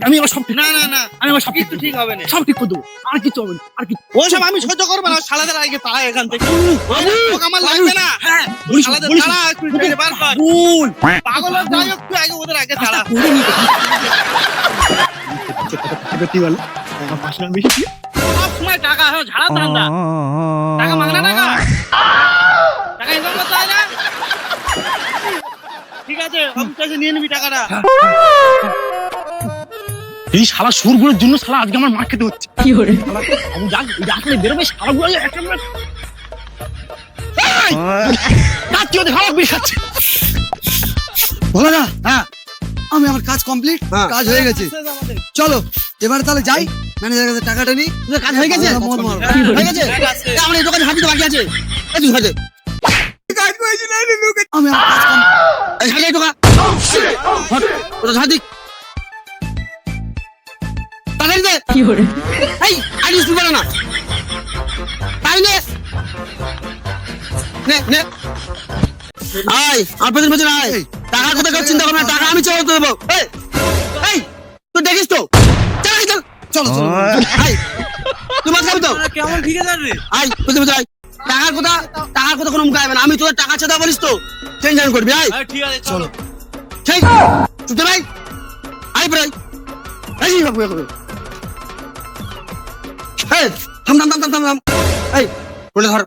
আমি সব না না না আমি সব কিছু ঠিক হবে না, সব ঠিক করে দেবো, আর কিছু হবে না, আর কিছু ওসব আমি সহ্য করবো না। শালাদের আগে পায় এখান থেকে আমার লাগবে না। হ্যাঁ শালাদের তারা একটু ছেড়ে বার কর। পাগল যাই হোক তুই আগে ওদের আগে তারা কি বল আমার পাশে বেশি সব সময় টাকা ঝাড়া ধান্দা, টাকা মাগনা টাকা টাকা ইনকাম করতে হয় না। ঠিক আছে অফিসে নিয়ে নিবি টাকাটা। এই শালা সুরগুলোর জন্য শালা আজকে আমার মার খেতে হচ্ছে। কি করে আমি যাক আসলে বেরোবে শালাগুলো একটা মিনিট কাচ্চি ওদের খারাপ বিষ খাচ্ছে। বলো না। হ্যাঁ আমি আমার কাজ কমপ্লিট, কাজ হয়ে গেছে। চলো এবার তাহলে যাই, ম্যানেজারের কাছে টাকাটা নিই। কাজ হয়ে গেছে, হয়ে গেছে। আমার এই দোকানে হাঁটি তো বাকি আছে। এই তুই হাঁটে কাজ করেছি না লোকে, আমি আমার কাজ কমপ্লিট। এই হাঁটে এই টাকা ওটা ঝাড় দিক তাড়াতাড়ি দে। কি করে এই আইডিস তুই বলে না তাই নে নে নে আয় আর পেছন পেছন আয়। টাকার কথা কেউ চিন্তা করবে না, টাকা আমি চলে দেবো। এই এই তুই দেখিস তো চল চল চলো চলো আয় তুই মাছ খাবি তো কেমন ঠিক আছে রে? আয় পেছন পেছন আয়। টাকার কথা কোনো মুখে আসবে না, আমি তোদের টাকা চাঁদা বলিস তো টেনশন করবি। আয় ঠিক আছে চলো। ঠিক চুপতে ভাই আয় প্রায় এই বাবু করবে। এই থাম থাম থাম থাম থাম থাম এই বলে ধর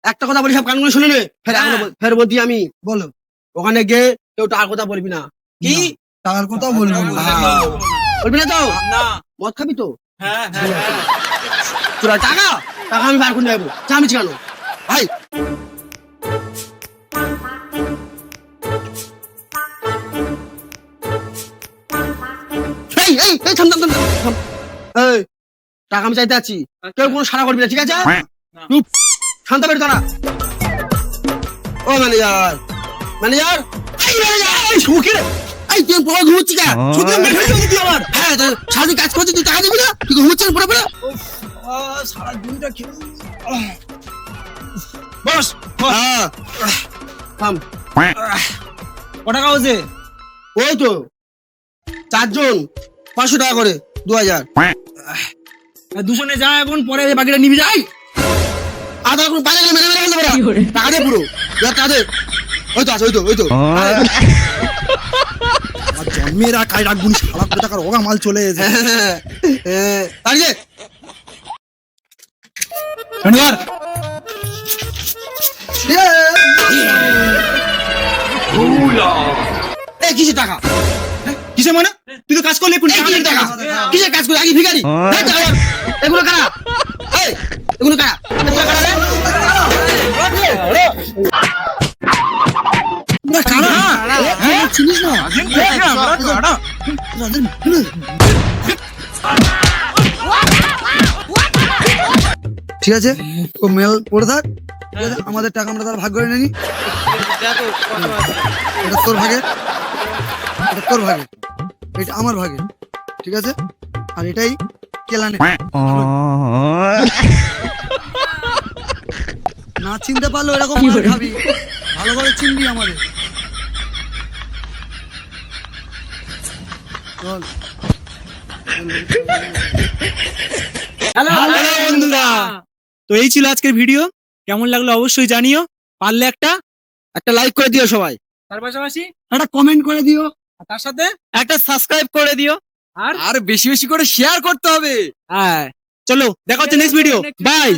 একটা কথা বলি সব কানগুলো শুনে নে। ফের বলছি আমি বলো। ওখানে গিয়ে কেউ টাকার কথা বলবি না। কি টাকার কথা বলবো না? বলবি না তো না মদ খাবি তো? হ্যাঁ হ্যাঁ তোরা টাকা টাকা আমি বার করে নেবো, আমি কেন ভাই। এই এই এই থাম থাম থাম থাম এই টাকা আমি চাইতে আছি, কেউ কোনো সারা করবি না ঠিক আছে? চুপ শান্ত বের তারা। ও ম্যানেজার ম্যানেজার এই ম্যানেজার এই সুখী রে এই তুই পুরো ঘুমোচ্ছি কা সুখী মেরে ফেলছিস তুই আমার। হ্যাঁ সারাদি কাজ করছিস তুই টাকা দিবি না, তুই ঘুমোচ্ছিস পুরো পুরো সারা দিনটা খেয়ে বস। হ্যাঁ থাম ক টাকা হচ্ছে? ওই তো 4 জন 500 টাকা করে 2000 দুজনে যায় এখন, পরে বাকিটা নিবি যাই। আধা কোন বাইরে গেলে মেরে মেরে ফেলতে পারে টাকা দে পুরো টাকা দে। ওই তো আছে ওই তো জন্মেরা কাজ রাখবুন সারা কোটি টাকার ওগা মাল চলে এসে। তাই যে ধন্যবাদ। এই কিসের টাকা? কিসে মানে? তুই তো কাজ করলে কিসের টাকা? কিসের কাজ করে আগে ভিখারি এগুলো কারা? এই এগুলো কারা? এগুলো কারা রে? চিনিস না? ঠিক আছে ও মেল পড়ে থাক, ঠিক আছে? আমাদের টাকা আমরা তার ভাগ করে নিই। এটা তোর ভাগে, এটা তোর ভাগে, এটা আমার ভাগে, ঠিক আছে? আর এটাই কেলানে। না চিনতে পারলো এরকম মার খাবি, ভালো করে চিনবি আমাদের। চল। হ্যালো বন্ধুরা, তো এই ছিল আজকের ভিডিও। কেমন লাগলো অবশ্যই জানিও, পারলে একটা লাইক করে দিও সবাই, তার পাশাপাশি একটা কমেন্ট করে দিও, তার সাথে একটা সাবস্ক্রাইব করে দিও, আর বেশি বেশি করে শেয়ার করতে হবে। হ্যাঁ চলো দেখা হচ্ছে নেক্সট ভিডিও। বাই।